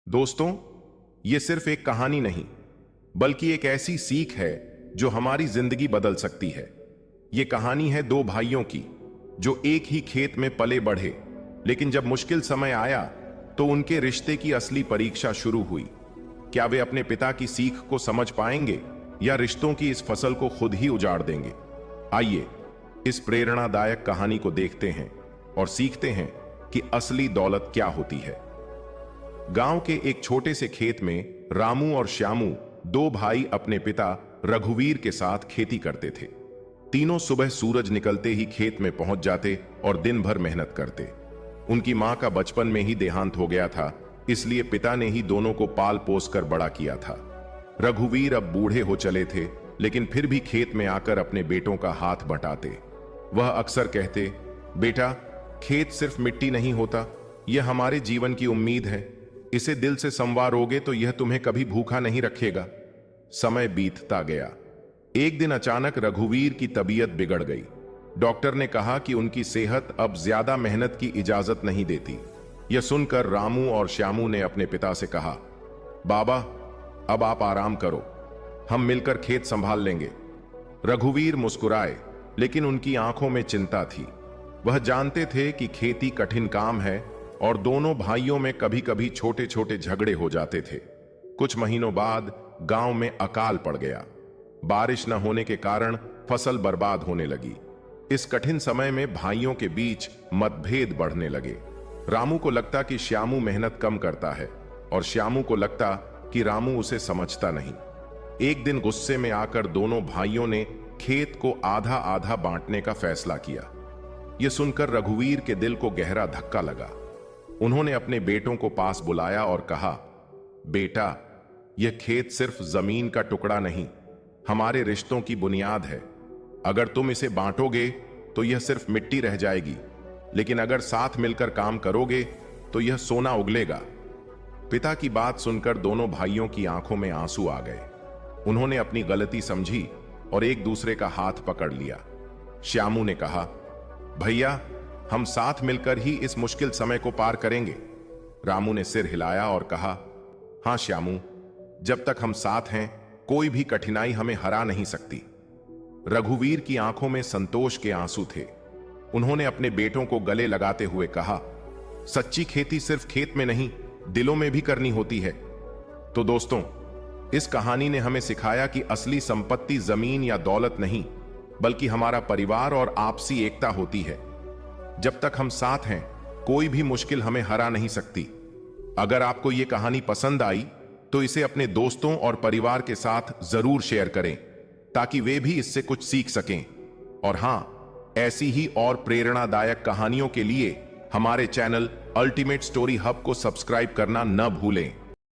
दोस्तों, ये सिर्फ एक कहानी नहीं बल्कि एक ऐसी सीख है जो हमारी जिंदगी बदल सकती है। ये कहानी है दो भाइयों की जो एक ही खेत में पले बढ़े, लेकिन जब मुश्किल समय आया तो उनके रिश्ते की असली परीक्षा शुरू हुई। क्या वे अपने पिता की सीख को समझ पाएंगे या रिश्तों की इस फसल को खुद ही उजाड़ देंगे? आइए इस प्रेरणादायक कहानी को देखते हैं और सीखते हैं कि असली दौलत क्या होती है। गांव के एक छोटे से खेत में रामू और श्यामू, दो भाई, अपने पिता रघुवीर के साथ खेती करते थे। तीनों सुबह सूरज निकलते ही खेत में पहुंच जाते और दिन भर मेहनत करते। उनकी मां का बचपन में ही देहांत हो गया था, इसलिए पिता ने ही दोनों को पाल पोस कर बड़ा किया था। रघुवीर अब बूढ़े हो चले थे, लेकिन फिर भी खेत में आकर अपने बेटों का हाथ बटाते। वह अक्सर कहते, बेटा, खेत सिर्फ मिट्टी नहीं होता, यह हमारे जीवन की उम्मीद है। इसे दिल से संवारोगे तो यह तुम्हें कभी भूखा नहीं रखेगा। समय बीतता गया। एक दिन अचानक रघुवीर की तबीयत बिगड़ गई। डॉक्टर ने कहा कि उनकी सेहत अब ज्यादा मेहनत की इजाजत नहीं देती। यह सुनकर रामू और श्यामू ने अपने पिता से कहा, बाबा, अब आप आराम करो, हम मिलकर खेत संभाल लेंगे। रघुवीर मुस्कुराए, लेकिन उनकी आंखों में चिंता थी। वह जानते थे कि खेती कठिन काम है और दोनों भाइयों में कभी कभी छोटे छोटे झगड़े हो जाते थे। कुछ महीनों बाद गांव में अकाल पड़ गया। बारिश न होने के कारण फसल बर्बाद होने लगी। इस कठिन समय में भाइयों के बीच मतभेद बढ़ने लगे। रामू को लगता कि श्यामू मेहनत कम करता है और श्यामू को लगता कि रामू उसे समझता नहीं। एक दिन गुस्से में आकर दोनों भाइयों ने खेत को आधा आधा बांटने का फैसला किया। यह सुनकर रघुवीर के दिल को गहरा धक्का लगा। उन्होंने अपने बेटों को पास बुलाया और कहा, बेटा, यह खेत सिर्फ जमीन का टुकड़ा नहीं, हमारे रिश्तों की बुनियाद है। अगर तुम इसे बांटोगे तो यह सिर्फ मिट्टी रह जाएगी, लेकिन अगर साथ मिलकर काम करोगे तो यह सोना उगलेगा। पिता की बात सुनकर दोनों भाइयों की आंखों में आंसू आ गए। उन्होंने अपनी गलती समझी और एक दूसरे का हाथ पकड़ लिया। श्यामू ने कहा, भैया, हम साथ मिलकर ही इस मुश्किल समय को पार करेंगे। रामू ने सिर हिलाया और कहा, हां श्यामू, जब तक हम साथ हैं कोई भी कठिनाई हमें हरा नहीं सकती। रघुवीर की आंखों में संतोष के आंसू थे। उन्होंने अपने बेटों को गले लगाते हुए कहा, सच्ची खेती सिर्फ खेत में नहीं, दिलों में भी करनी होती है। तो दोस्तों, इस कहानी ने हमें सिखाया कि असली संपत्ति जमीन या दौलत नहीं, बल्कि हमारा परिवार और आपसी एकता होती है। जब तक हम साथ हैं कोई भी मुश्किल हमें हरा नहीं सकती। अगर आपको यह कहानी पसंद आई तो इसे अपने दोस्तों और परिवार के साथ जरूर शेयर करें, ताकि वे भी इससे कुछ सीख सकें। और हां, ऐसी ही और प्रेरणादायक कहानियों के लिए हमारे चैनल अल्टीमेट स्टोरी हब को सब्सक्राइब करना न भूलें।